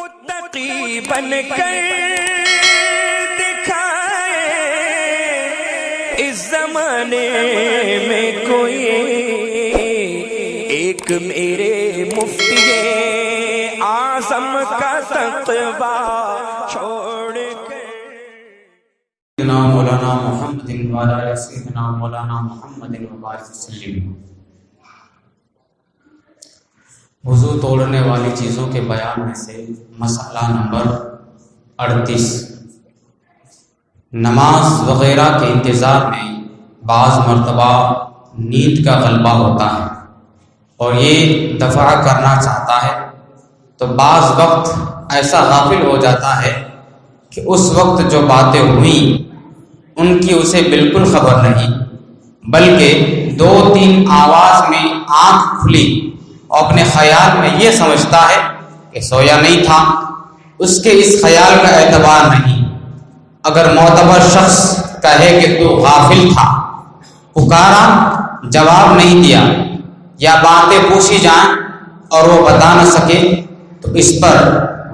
متقی بن کر دکھائے اس زمانے میں کوئی ایک میرے مفتی اعظم کا تقویٰ چھوڑ کر مولانا محمد وعلی سیدنا مولانا محمد وبارک وسلم۔ وضو توڑنے والی چیزوں کے بیان میں سے مسئلہ نمبر 38، نماز وغیرہ کے انتظار میں بعض مرتبہ نیند کا غلبہ ہوتا ہے اور یہ دفع کرنا چاہتا ہے، تو بعض وقت ایسا غافل ہو جاتا ہے کہ اس وقت جو باتیں ہوئیں ان کی اسے بالکل خبر نہیں، بلکہ 2-3 آواز میں آنکھ کھلی اور اپنے خیال میں یہ سمجھتا ہے کہ سویا نہیں تھا۔ اس کے اس خیال کا اعتبار نہیں۔ اگر معتبر شخص کہے کہ تو غافل تھا، پکارا جواب نہیں دیا، یا باتیں پوچھی جائیں اور وہ بتا نہ سکے، تو اس پر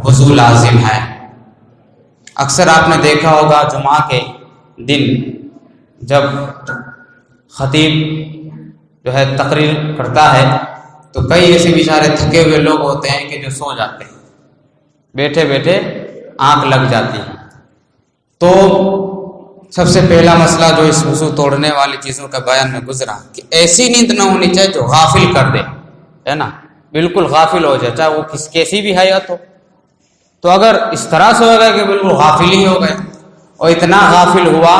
وضو لازم ہے۔ اکثر آپ نے دیکھا ہوگا جمعہ کے دن جب خطیب جو ہے تقریر کرتا ہے تو کئی ایسے بیچارے تھکے ہوئے لوگ ہوتے ہیں کہ جو سو جاتے ہیں، بیٹھے بیٹھے آنکھ لگ جاتی ہے۔ تو سب سے پہلا مسئلہ جو اس وضو توڑنے والی چیزوں کا بیان میں گزرا کہ ایسی نیند نہ ہونی چاہیے جو غافل کر دے، ہے نا، بالکل غافل ہو جائے، چاہے وہ کیسی بھی حیات ہو۔ تو اگر اس طرح سے ہو گیا کہ بالکل غافل ہی ہو گئے اور اتنا غافل ہوا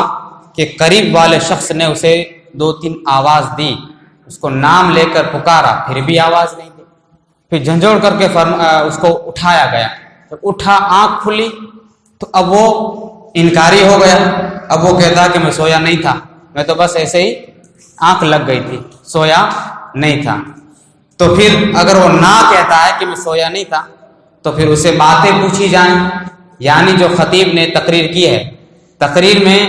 کہ قریب والے شخص نے اسے 2-3 آواز دی، اس کو نام لے کر پکارا، پھر بھی آواز نہیں دی، پھر جھنجھوڑ کر کے اس کو اٹھایا گیا، جب اٹھا آنکھ کھلی تو اب وہ انکاری ہو گیا۔ اب وہ کہتا کہ میں سویا نہیں تھا، میں تو بس ایسے ہی آنکھ لگ گئی تھی، سویا نہیں تھا۔ تو پھر اگر وہ نہ کہتا ہے کہ میں سویا نہیں تھا تو پھر اسے باتیں پوچھی جائیں، یعنی جو خطیب نے تقریر کی ہے، تقریر میں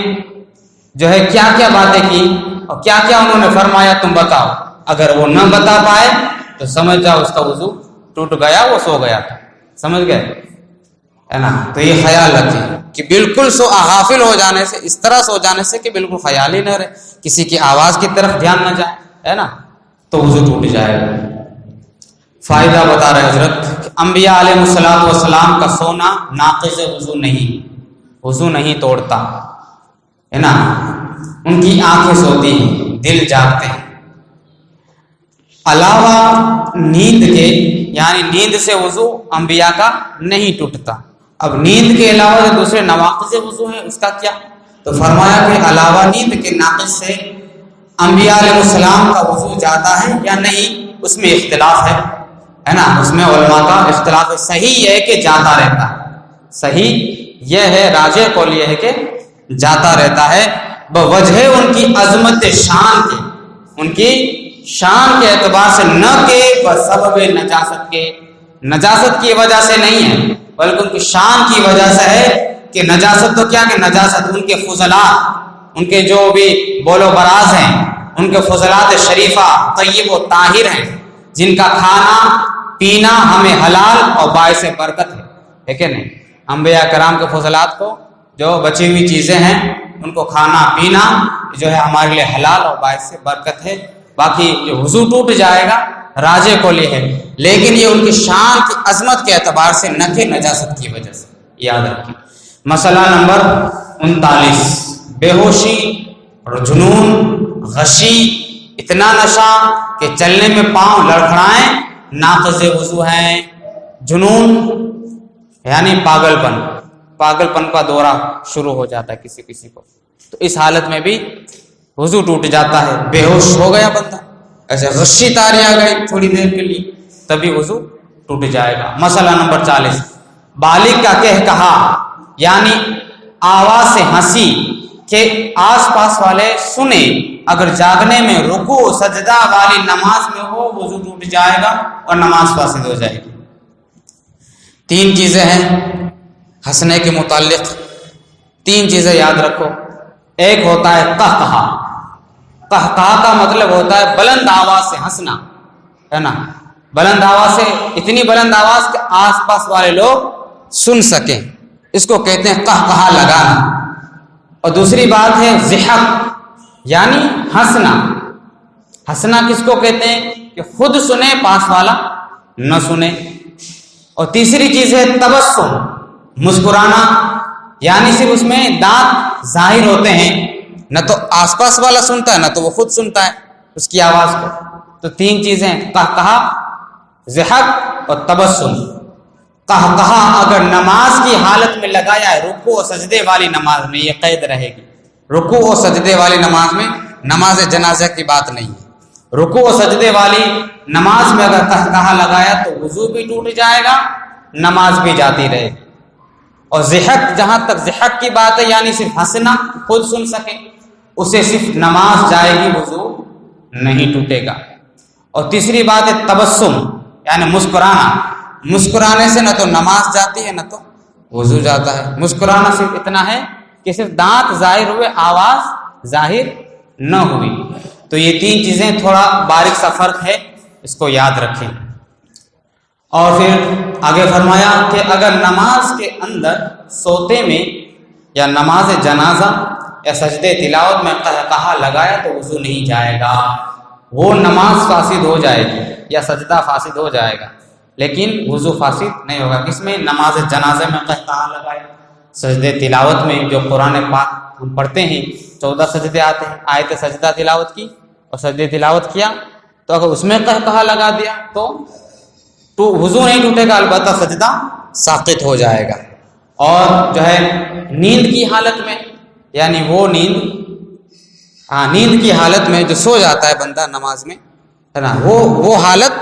جو ہے کیا کیا باتیں کی اور کیا کیا انہوں نے فرمایا تم بتاؤ۔ اگر وہ نہ بتا پائے تو سمجھ جاؤ اس کا وضو ٹوٹ گیا، وہ سو گیا تھا، سمجھ گئے، ہے نا۔ تو یہ خیال رکھیں کہ بالکل غافل ہو جانے سے، اس طرح سو جانے سے کہ بالکل خیال ہی نہ رہے، کسی کی آواز کی طرف دھیان نہ جائے، ہے نا، تو وضو ٹوٹ جائے گا۔ فائدہ بتا رہے حضرت کہ انبیاء علیہ السلام کا سونا ناقض وضو نہیں، وضو نہیں توڑتا، ہے نا۔ ان کی آنکھیں سوتی ہیں، دل جاگتے ہیں۔ علاوہ نیند کے، یعنی نیند سے وضو انبیاء کا نہیں ٹوٹتا۔ اب نیند کے علاوہ جو دوسرے نواقض وضو ہیں اس کا کیا؟ تو فرمایا کہ علاوہ نیند کے ناقص سے انبیاء علیہ السلام کا وضو جاتا ہے یا نہیں، اس میں اختلاف ہے نا، اس میں علماء کا اختلاف ہے۔ صحیح یہ ہے کہ جاتا رہتا ہے، صحیح یہ ہے، راجح قول یہ ہے کہ جاتا رہتا ہے، بوجہ ان کی عظمت شان کے، ان کی شان کے اعتبار سے، نہ کہ بسبب نجاست کے، نجاست کی وجہ سے نہیں ہے، بلکہ ان کی شان کی وجہ سے ہے کہ نجاست تو کیا کہ نجاست ان کے فضلات، ان کے جو بھی بول و براز ہیں، ان کے فضلات شریفہ طیب و طاہر ہیں، جن کا کھانا پینا ہمیں حلال اور باعث برکت ہے کہ نہیں۔ انبیاء کرام کے فضلات کو، جو بچی ہوئی چیزیں ہیں ان کو کھانا پینا جو ہے ہمارے لیے حلال اور باعث برکت ہے۔ باقی جو وضو ٹوٹ جائے گا راجح قول یہ ہے، لیکن یہ ان کی شان کی عظمت کے اعتبار سے، نہ کہ نجاست کی وجہ سے، یاد رکھیں۔ مسئلہ نمبر 39، بے ہوشی اور جنون، غشی، اتنا نشہ کہ چلنے میں پاؤں لڑکھڑائیں، ناقض وضو ہیں۔ جنون یعنی پاگل پن کا دورہ شروع ہو جاتا ہے کسی کو، تو اس حالت میں بھی وضو ٹوٹ جاتا ہے۔ بے ہوش ہو گیا بندہ، ایسے غشی تاری آ گئی تھوڑی دیر کے لیے، تبھی وضو ٹوٹ جائے گا۔ مسئلہ نمبر 40، بالغ کا کہا یعنی آواز سے ہنسی کہ آس پاس والے سنیں، اگر جاگنے میں رکوع سجدہ والی نماز میں ہو وضو ٹوٹ جائے گا اور نماز فاسد ہو جائے گی۔ 3 چیزیں ہیں ہنسنے کے متعلق، 3 چیزیں یاد رکھو۔ ایک ہوتا ہے قہقہا، قہقہا کا مطلب ہوتا ہے بلند آواز سے ہنسنا، ہے نا، بلند آواز سے، اتنی بلند آواز کہ آس پاس والے لوگ سن سکیں، اس کو کہتے ہیں قہقہا لگانا۔ اور دوسری بات ہے ضحک یعنی ہنسنا۔ ہنسنا کس کو کہتے ہیں کہ خود سنے پاس والا نہ سنے۔ اور تیسری چیز ہے تبسم، مسکرانا، یعنی صرف اس میں دانت ظاہر ہوتے ہیں، نہ تو آس پاس والا سنتا ہے نہ تو وہ خود سنتا ہے اس کی آواز کو۔ تو تین چیزیں قہقہا، ضحک اور تبسم۔ قہقہا اگر نماز کی حالت میں لگایا ہے، رکوع و سجدے والی نماز میں، یہ قید رہے گی، رکوع و سجدے والی نماز میں، نماز جنازہ کی بات نہیں ہے، رکوع و سجدے والی نماز میں اگر قہقہا لگایا تو وضو بھی ٹوٹ جائے گا، نماز بھی جاتی رہے گی۔ اور ضحک، جہاں تک ضحک کی بات ہے یعنی صرف ہنسنا، خود سن سکے، اسے صرف نماز جائے گی، وضو نہیں ٹوٹے گا۔ اور تیسری بات ہے تبسم یعنی مسکرانا۔ مسکرانے سے نہ تو نماز جاتی ہے نہ تو وضو جاتا ہے۔ مسکرانا صرف اتنا ہے کہ صرف دانت ظاہر ہوئے، آواز ظاہر نہ ہوئی۔ تو یہ تین چیزیں تھوڑا باریک سا فرق ہے، اس کو یاد رکھیں۔ اور پھر آگے فرمایا کہ اگر نماز کے اندر سوتے میں یا نماز جنازہ یا سجدے تلاوت میں قہقہا لگایا تو وضو نہیں جائے گا، وہ نماز فاسد ہو جائے گی یا سجدہ فاسد ہو جائے گا، لیکن وضو فاسد نہیں ہوگا۔ کس میں؟ نماز جنازے میں قہقہا لگایا، سجدے تلاوت میں جو قرآن پاک ہم پڑھتے ہیں 14 سجدے آتے ہیں، آیت سجدہ تلاوت کی اور سجدے تلاوت کیا، تو اگر اس میں قہقہا لگا دیا تو وضو نہیں ٹوٹے گا، البتہ سجدہ ساقط ہو جائے گا۔ اور جو ہے نیند کی حالت میں، یعنی وہ نیند کی حالت میں جو سو جاتا ہے بندہ نماز میں، ہے نا، وہ حالت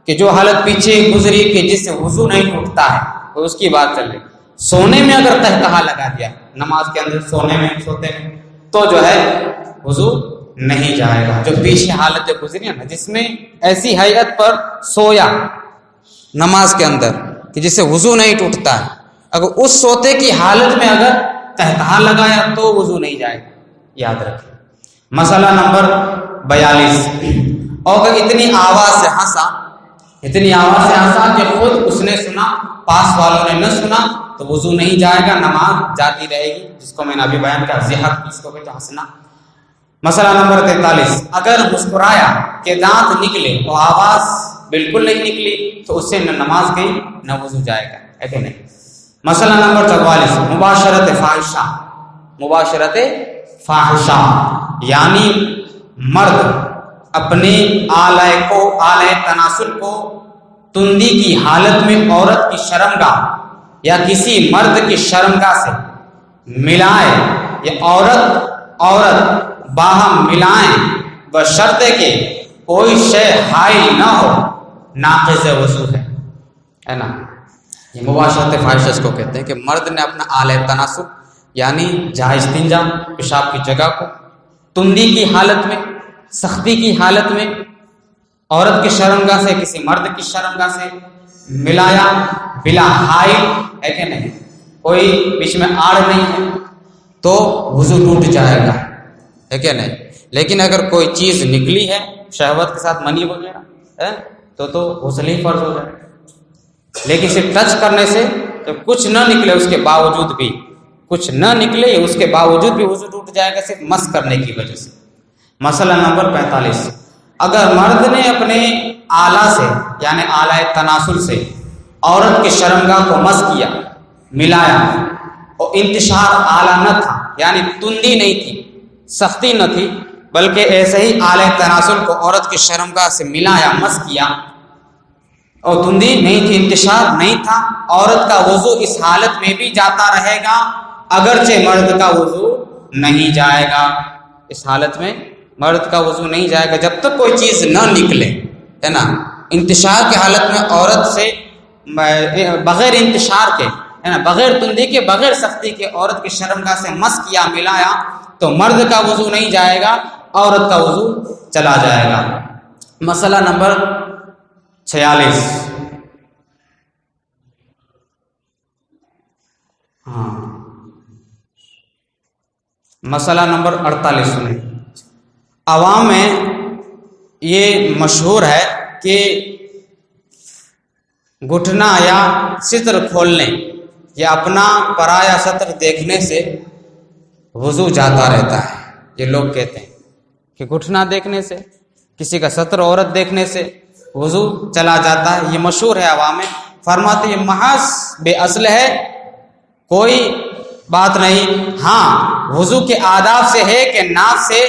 کہ جو حالت پیچھے گزری کہ جس سے وضو نہیں ٹوٹتا ہے، تو اس کی بات چل رہی۔ سونے میں اگر قہقہا لگا دیا نماز کے اندر، سونے میں، سوتے میں، تو جو ہے وضو نہیں جائے گا۔ جو پیچھے حالت جو گزری ہے نا، جس میں ایسی حیت پر سویا نماز کے اندر کہ جس سے وضو نہیں ٹوٹتا ہے، اگر اس سوتے کی حالت میں اگر قہقہا لگایا تو وضو نہیں جائے گا، یاد رکھیں۔ مسئلہ نمبر 42، اور اگر اتنی آواز سے ہنسا کہ خود اس نے سنا، پاس والوں نے نہ سنا، تو وضو نہیں جائے گا، نماز جاتی رہے گی، جس کو میں نے ابھی بیان کیا، ضحک جس کو کہتے ہیں ہنسنا۔ مسئلہ نمبر 43، اگر مسکرایا کہ دانت نکلے اور آواز بالکل نہیں نکلی تو اس سے نہ نماز گئی نہ وضو جائے گا، ہے کہ نہیں۔ مسئلہ نمبر 44، مباشرت فاحشہ یعنی مرد اپنے آلۂ تناسل کو تندی کی حالت میں عورت کی شرمگاہ یا کسی مرد کی شرمگاہ سے ملائے، یا عورت باہم ملائیں بشرط کہ کوئی شے حائل نہ ہو، ناقض وضو ہے نا۔ یہ مباشرت فاحشہ اس کو کہتے ہیں کہ مرد نے اپنا آلۂ تناسل یعنی جہاں استنجا، پیشاب کی جگہ کو تندی کی حالت میں، سختی کی حالت میں عورت کی شرمگاہ سے کسی مرد کی شرمگاہ سے ملایا، بلا حائل، ہے کہ نہیں، کوئی بیچ میں آڑ نہیں ہے، تو وضو ٹوٹ جائے گا، ہے کہ نہیں۔ لیکن اگر کوئی چیز نکلی ہے شہوت کے ساتھ، منی وغیرہ ہے، تو غسل ہی فرض ہو جائے گا۔ لیکن صرف ٹچ کرنے سے تو کچھ نہ نکلے، اس کے باوجود بھی کچھ نہ نکلے، اس کے باوجود بھی وضو ٹوٹ جائے گا صرف مس کرنے کی وجہ سے۔ مسئلہ نمبر 45، اگر مرد نے اپنے آلہ سے یعنی آلۂ تناسل سے عورت کے شرمگاہ کو مس کیا، ملایا، اور انتشار آلہ نہ تھا یعنی تندی نہیں تھی، سختی نہ تھی، بلکہ ایسے ہی آلۂ تناسل کو عورت کی شرمگاہ سے ملایا، مس کیا، اور تندی نہیں تھی، انتشار نہیں تھا، عورت کا وضو اس حالت میں بھی جاتا رہے گا، اگرچہ مرد کا وضو نہیں جائے گا۔ اس حالت میں مرد کا وضو نہیں جائے گا جب تک کوئی چیز نہ نکلے، ہے نا۔ انتشار کی حالت میں عورت سے بغیر انتشار کے، ہے نا، بغیر تندی کے، بغیر سختی کے عورت کی شرمگاہ سے مس کیا، ملایا، تو مرد کا وضو نہیں جائے گا، عورت کا وضو چلا جائے گا۔ مسئلہ نمبر 46، مسئلہ نمبر 48 سنیں۔ عوام میں یہ مشہور ہے کہ گھٹنا یا ستر کھولنے کہ اپنا پرایا سطر دیکھنے سے وضو جاتا رہتا ہے. یہ لوگ کہتے ہیں کہ گھٹنا دیکھنے سے، کسی کا سطر عورت دیکھنے سے وضو چلا جاتا ہے. یہ مشہور ہے عوام میں. فرماتے یہ محض بے اصل ہے، کوئی بات نہیں. ہاں وضو کے آداب سے ہے کہ ناک سے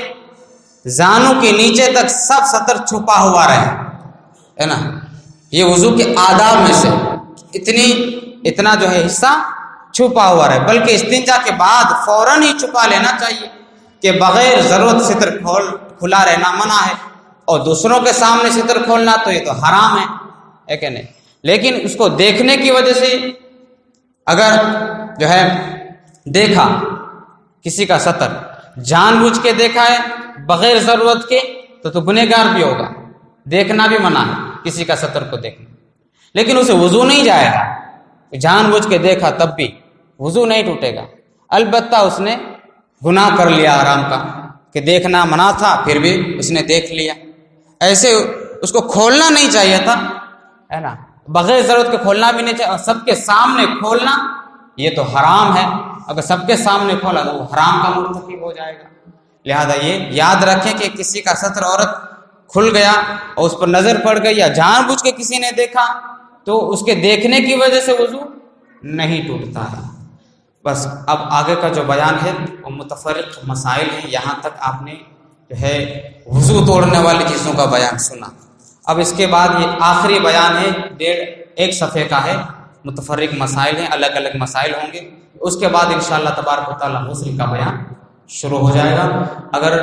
زانوں کے نیچے تک سب سطر چھپا ہوا رہے، ہے نا. یہ وضو کے آداب میں سے اتنا جو ہے حصہ چھپا ہوا رہے. بلکہ استنجا کے بعد فوراً ہی چھپا لینا چاہیے کہ بغیر ضرورت ستر کھلا رہنا منع ہے. اور دوسروں کے سامنے ستر کھولنا تو یہ تو حرام ہے کہ نہیں. لیکن اس کو دیکھنے کی وجہ سے اگر جو ہے دیکھا کسی کا سطر، جان بوجھ کے دیکھا ہے بغیر ضرورت کے، تو گنہگار بھی ہوگا. دیکھنا بھی منع ہے کسی کا سطر کو دیکھنا. لیکن اسے وضو نہیں جائے گا. جان بوجھ کے دیکھا تب بھی وضو نہیں ٹوٹے گا. البتہ اس نے گناہ کر لیا حرام کا کہ دیکھنا منع تھا پھر بھی اس نے دیکھ لیا. ایسے اس کو کھولنا نہیں چاہیے تھا، ہے نا. بغیر ضرورت کے کھولنا بھی نہیں چاہیے. اور سب کے سامنے کھولنا یہ تو حرام ہے. اگر سب کے سامنے کھولا تو وہ حرام کا مرتکب ہو جائے گا. لہذا یہ یاد رکھیں کہ کسی کا سطر عورت کھل گیا اور اس پر نظر پڑ گئی یا جان بوجھ کے کسی نے دیکھا تو اس کے دیکھنے کی وجہ سے وضو نہیں ٹوٹتا ہے. بس اب آگے کا جو بیان ہے وہ متفرق مسائل ہیں. یہاں تک آپ نے جو ہے وضو توڑنے والی چیزوں کا بیان سنا. اب اس کے بعد یہ آخری بیان ہے، 1.5 صفحے کا ہے. متفرق مسائل ہیں، الگ الگ مسائل ہوں گے. اس کے بعد انشاءاللہ تبارک و تعالی غسل کا بیان شروع ہو جائے گا. اگر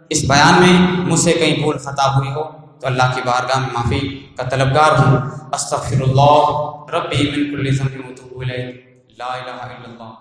اس بیان میں مجھ سے کہیں بھول خطا ہوئی ہو تو اللہ کی بارگاہ میں معافی کا طلبگار ہوں. استغفر اللہ ربی من کل ذنب و اتوب الیہ. لا الہ الا اللہ.